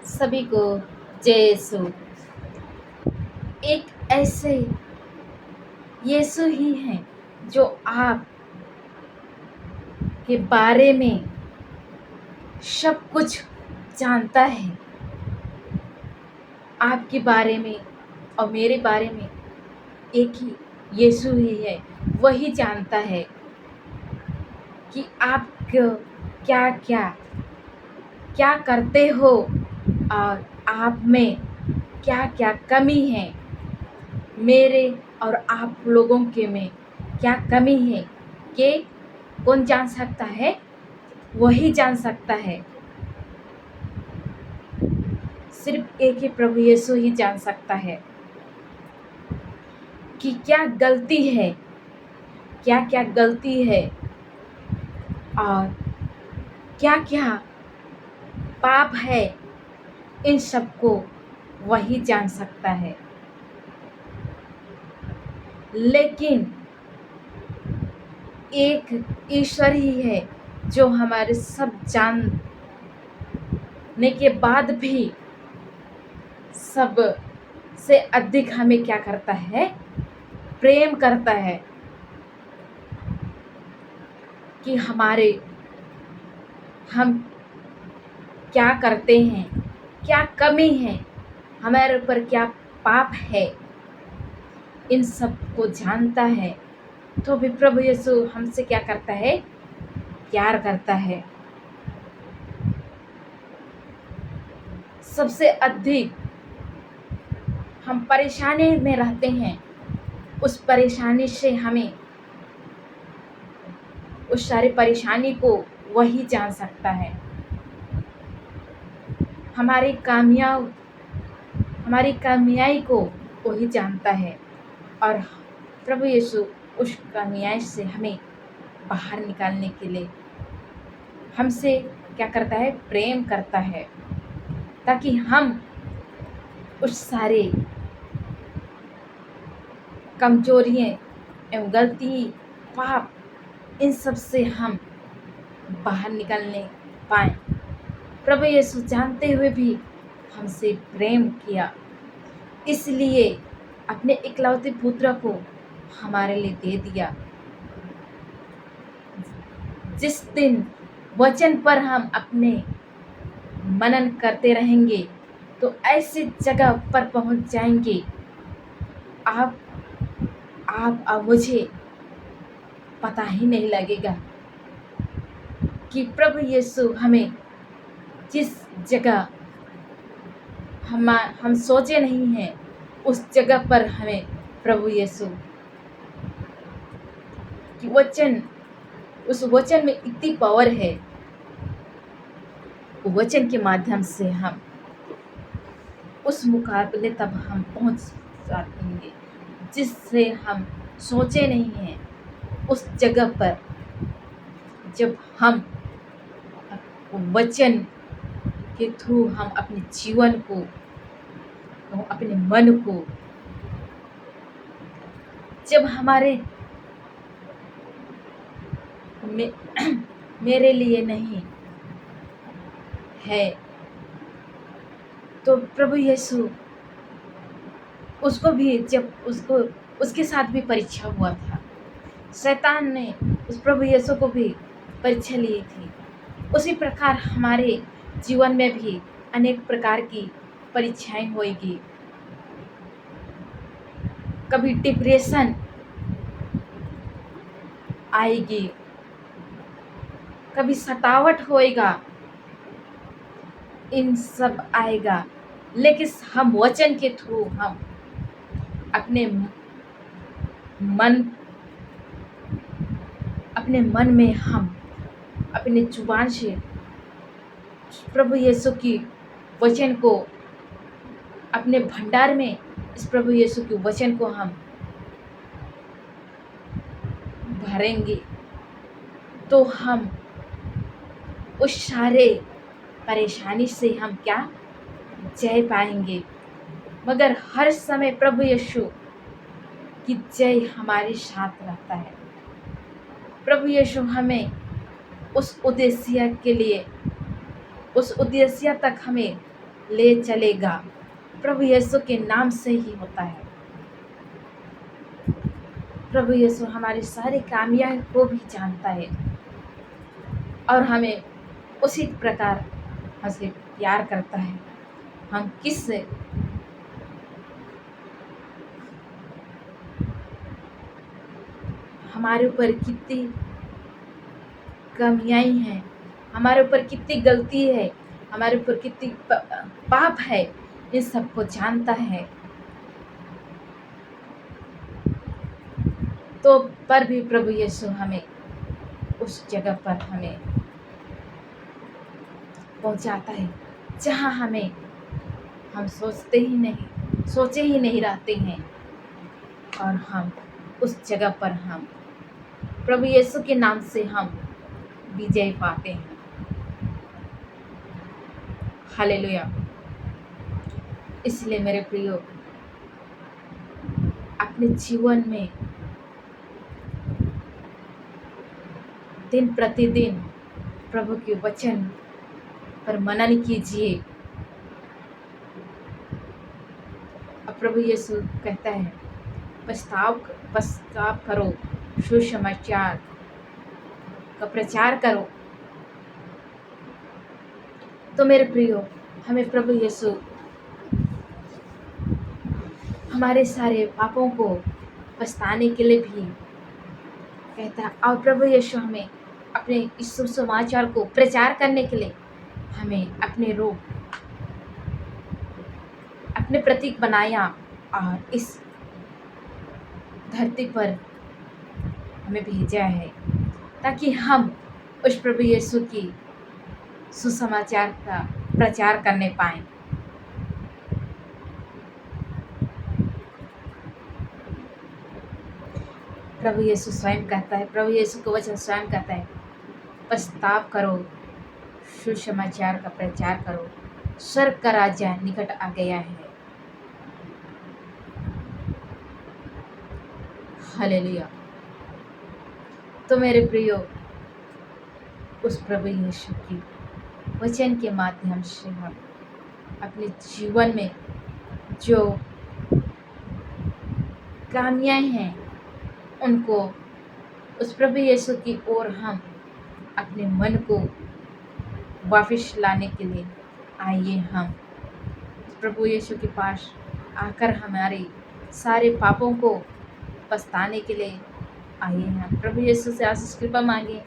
सभी को जय यीशु। एक ऐसे यीशु ही हैं जो आप के बारे में सब कुछ जानता है। आपके बारे में और मेरे बारे में एक ही यीशु ही है। वही जानता है कि आप क्या क्या क्या करते हो और आप में क्या क्या कमी है। मेरे और आप लोगों के में क्या कमी है कि कौन जान सकता है? वही जान सकता है। सिर्फ एक ही प्रभु यीशु ही जान सकता है कि क्या गलती है, क्या क्या गलती है और क्या क्या पाप है। इन सबको वही जान सकता है। लेकिन एक ईश्वर ही है जो हमारे सब जानने के बाद भी सब से अधिक हमें क्या करता है? प्रेम करता है कि हम क्या करते हैं, क्या कमी है, हमारे ऊपर क्या पाप है, इन सब को जानता है। तो भी प्रभु यीशु हमसे क्या करता है? प्यार करता है। सबसे अधिक हम परेशानी में रहते हैं, उस परेशानी से हमें उस सारी परेशानी को वही जान सकता है। हमारी कामयाबी को वही जानता है और प्रभु यीशु उस कामयाबी से हमें बाहर निकालने के लिए हमसे क्या करता है? प्रेम करता है, ताकि हम उस सारे कमजोरियाँ एवं गलती, पाप, इन सब से हम बाहर निकलने पाएँ। प्रभु यीशु जानते हुए भी हमसे प्रेम किया, इसलिए अपने इकलौते पुत्र को हमारे लिए दे दिया। जिस दिन वचन पर हम अपने मनन करते रहेंगे तो ऐसी जगह पर पहुंच जाएंगे आप और मुझे पता ही नहीं लगेगा कि प्रभु यीशु हमें जिस जगह हम सोचे नहीं हैं, उस जगह पर हमें प्रभु यीशु की उस वचन में इतनी पावर है। वचन के माध्यम से हम उस मुकाबले तब हम पहुंच जाएंगे जिससे हम सोचे नहीं हैं। उस जगह पर जब हम वचन के थ्रू हम अपने जीवन को, अपने मन को, जब मेरे लिए नहीं है तो प्रभु यीशु उसको भी, जब उसके साथ भी परीक्षा हुआ था, शैतान ने उस प्रभु यीशु को भी परीक्षा ली थी। उसी प्रकार हमारे जीवन में भी अनेक प्रकार की परीक्षाएं होएगी। कभी डिप्रेशन आएगी, कभी सतावट होएगा, इन सब आएगा। लेकिन हम वचन के थ्रू हम अपने मन में हम अपने जुबान से प्रभु यीशु की वचन को, अपने भंडार में इस प्रभु यीशु के वचन को हम भरेंगे तो हम उस सारे परेशानी से हम क्या जय पाएंगे। मगर हर समय प्रभु यीशु की जय हमारे साथ रहता है। प्रभु यीशु हमें उस उद्देश्य के लिए, उस उद्देश्य तक हमें ले चलेगा। प्रभु यीशु के नाम से ही होता है। प्रभु यीशु हमारी सारी कामयाबी को भी जानता है और हमें उसी प्रकार हमसे प्यार करता है। हम किस हमारे ऊपर कितनी कमियाँ हैं, हमारे ऊपर कितनी गलती है, हमारे ऊपर कितनी पाप है, इन सबको जानता है। तो पर भी प्रभु यीशु हमें उस जगह पर हमें पहुंचाता है जहां हम सोचे ही नहीं रहते हैं, और हम उस जगह पर हम प्रभु यीशु के नाम से हम विजय पाते हैं। हालेलुया। इसलिए मेरे प्रियो, अपने जीवन में दिन प्रतिदिन प्रभु के वचन पर मनन कीजिए। और प्रभु यीशु कहता है, पश्चाताप करो, सुसमाचार का प्रचार करो। तो मेरे प्रियो, हमें प्रभु यीशु हमारे सारे पापों को पछताने के लिए भी कहता है, और प्रभु यीशु हमें अपने इस सुसमाचार को प्रचार करने के लिए हमें अपने रूप, अपने प्रतीक बनाया और इस धरती पर हमें भेजा है, ताकि हम उस प्रभु यीशु की सुसमाचार का प्रचार करने पाएं। प्रभु यीशु स्वयं कहता है, प्रभु यीशु का वचन स्वयं कहता है, पश्चाताप करो, सुसमाचार का प्रचार करो, स्वर्ग का राज्य निकट आ गया है। हालेलुया। तो मेरे प्रियो, उस प्रभु यीशु की वचन के माध्यम से हम अपने जीवन में जो कामयाँ हैं उनको उस प्रभु यीशु की ओर हम अपने मन को वापस लाने के लिए आइए। हम प्रभु यीशु के पास आकर हमारे सारे पापों को पछताने के लिए आइए। हम प्रभु यीशु से आशीष कृपा मांगे,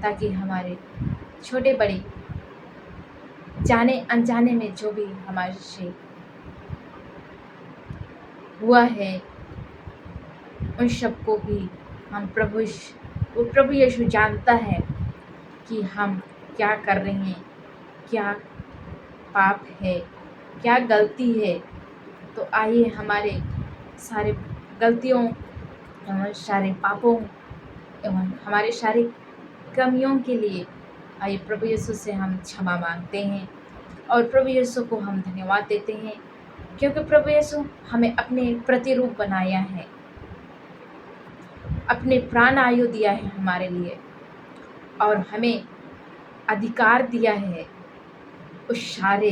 ताकि हमारे छोटे बड़े जाने अनजाने में जो भी हमारे से हुआ है उन सबको भी हम प्रभु यीशु जानता है कि हम क्या कर रहे हैं, क्या पाप है, क्या गलती है। तो आइए हमारे सारे गलतियों एवं सारे पापों एवं हमारे सारी कमियों के लिए आइए प्रभु यीशु से हम क्षमा मांगते हैं और प्रभु यीशु को हम धन्यवाद देते हैं, क्योंकि प्रभु यीशु हमें अपने प्रतिरूप बनाया है, अपने प्राण आयु दिया है हमारे लिए, और हमें अधिकार दिया है उस सारे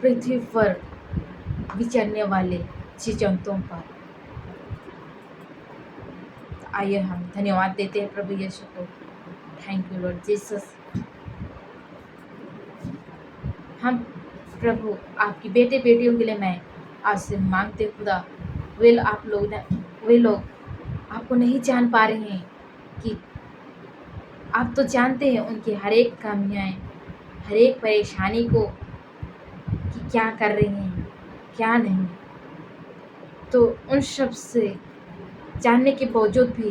पृथ्वी पर विचरने वाले जीव जंतुओं पर। तो आइए हम धन्यवाद देते हैं प्रभु यीशु को। Thank you Lord Jesus. हम प्रभु आपकी बेटे बेटियों के लिए मैं आज से मांगते खुदा, वे लोग आपको नहीं जान पा रहे हैं कि आप तो जानते हैं उनकी हर एक कमियाँ, हर एक परेशानी को कि क्या कर रही हैं क्या नहीं। तो उन सब से जानने के बावजूद भी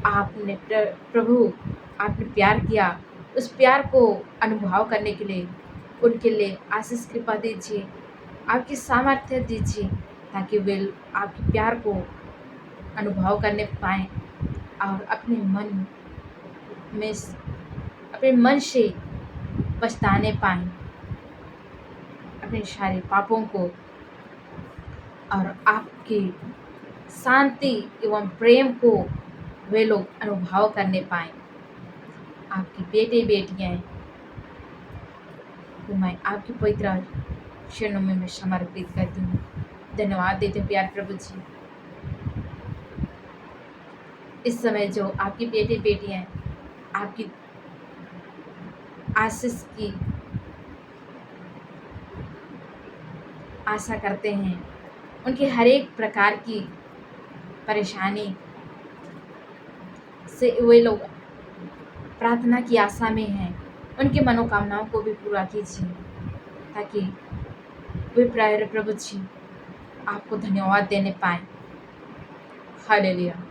आपने प्यार किया। उस प्यार को अनुभव करने के लिए उनके लिए आशीष कृपा दीजिए, आपकी सामर्थ्य दीजिए, ताकि वे आपके प्यार को अनुभव करने पाएँ और अपने मन से पछताने पाएँ अपने सारे पापों को, और आपकी शांति एवं प्रेम को वे लोग अनुभव करने पाएँ। आपकी बेटे बेटियाँ आपको मैं आपकी पवित्र चरणों में मैं समर्पित करती हूँ। धन्यवाद देते हैं प्यार प्रभु जी। इस समय जो आपकी बेटे बेटियां आपकी आशीष की आशा करते हैं, उनकी हर एक प्रकार की परेशानी से वे लोग प्रार्थना की आशा में हैं, उनकी मनोकामनाओं को भी पूरा कीजिए, ताकि वे प्यारे प्रभु जी आपको धन्यवाद देने पाए। हालेलुया।